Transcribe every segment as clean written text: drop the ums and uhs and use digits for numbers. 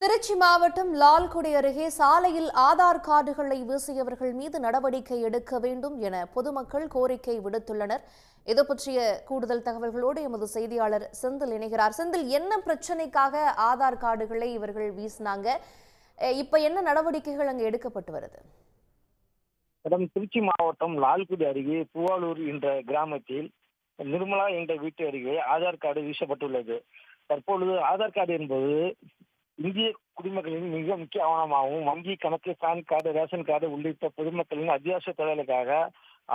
திருச்சி மாவட்டம் லால்குடி அருகே சாலையில் ஆதார் கார்டுகளை வீசியவர்கள் மீது நடவடிக்கை எடுக்க வேண்டும் என பொதுமக்கள் கோரிக்கை விடுத்துள்ளனர். இது பற்றிய கூடுதல் தகவல்களோடு எமது செய்தியாளர் செந்தில் இணைகிறார். செந்தில், என்ன பிரச்சனைக்காக ஆதார் கார்டுகளை இவர்கள் வீசினாங்க? இப்ப என்ன நடவடிக்கைகள் அங்கு எடுக்கப்பட்டு வருது? திருச்சி மாவட்டம் லால்குடி அருகே பூவாலூர் என்ற கிராமத்தில் நிர்மலா என்ற வீட்டு அருகே ஆதார் கார்டு வீசப்பட்டுள்ளது. தற்பொழுது ஆதார் கார்டு என்பது இந்திய குடிமக்களின் மிக முக்கிய ஆவணமாகவும் வங்கி கணக்கு, பான் கார்டு, ரேஷன் கார்டு உள்ளிட்ட பொதுமக்களின் அத்தியாவசிய தேவைகளுக்காக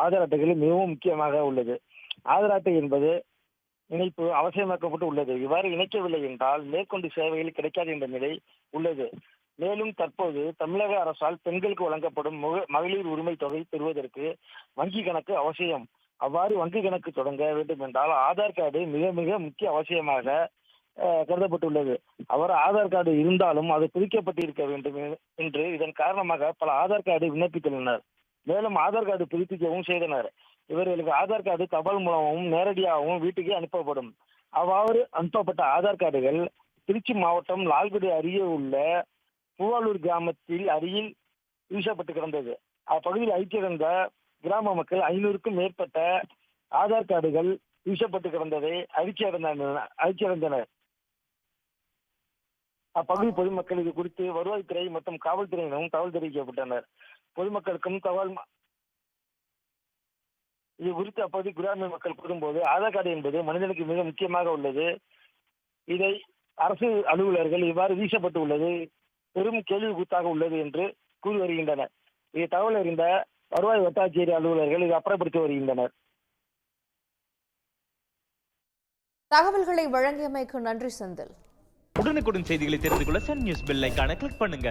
ஆதார் அட்டைகள் மிகவும் முக்கியமாக உள்ளது. ஆதார் அட்டை என்பது இணைப்பு அவசியமாக்கப்பட்டு உள்ளது. இவ்வாறு இணைக்கவில்லை என்றால் மேற்கொண்டு சேவைகள் கிடைக்காது என்ற நிலை உள்ளது. மேலும் தற்போது தமிழக அரசால் பெண்களுக்கு வழங்கப்படும் மகளிர் உரிமை தொகை பெறுவதற்கு வங்கி கணக்கு அவசியம். அவ்வாறு வங்கி கணக்கு தொடங்க வேண்டும் என்றால் ஆதார் கார்டு மிக மிக முக்கிய அவசியமாக கருதப்பட்டுள்ளது. அவர் ஆதார் கார்டு இருந்தாலும் அது புதுக்கப்பட்டிருக்க வேண்டும் என்று இதன் காரணமாக பல ஆதார் கார்டு விண்ணப்பித்துள்ளனர். மேலும் ஆதார் கார்டு புதுப்பிக்கவும் செய்தனர். இவர்களுக்கு ஆதார் கார்டு தபால் மூலமாகவும் நேரடியாகவும் வீட்டுக்கே அனுப்பப்படும். அவ்வாறு அனுப்பப்பட்ட ஆதார் கார்டுகள் திருச்சி மாவட்டம் லால்குடி அருகே உள்ள பூவாலூர் கிராமத்தில் அருகில் வீசப்பட்டு கிடந்தது. அப்பகுதியில் ஐக்கியிருந்த கிராம மக்கள் 500க்கும் மேற்பட்ட ஆதார் கார்டுகள் வீசப்பட்டு கிடந்ததை அறிக்கையிறந்தனர். அப்பகுதி பொதுமக்கள் இது குறித்து வருவாய்த்துறை மற்றும் காவல்துறையினரும் தகவல் தெரிவிக்கப்பட்டனர். பொதுமக்களுக்கும் இது குறித்து அப்பகுதி கிராம மக்கள் கூறும்போது, ஆதார் கார்டு என்பது மனிதனுக்கு மிக முக்கியமாக உள்ளது. இதை அரசு அலுவலர்கள் இவ்வாறு வீசப்பட்டு உள்ளது பெரும் கேள்வி கூத்தாக உள்ளது என்று கூறி வருகின்றனர். இது தகவல் அறிந்த வருவாய் வட்டாட்சியர் அலுவலர்கள் இது அப்புறப்படுத்தி வருகின்றனர். தகவல்களை வழங்கியமைக்கு நன்றி செந்தில். உடனுக்குடன் செய்திகளை தெரிந்து கொள்ள சன் நியூஸ் பெல் ஐகானை கிளிக் பண்ணுங்க.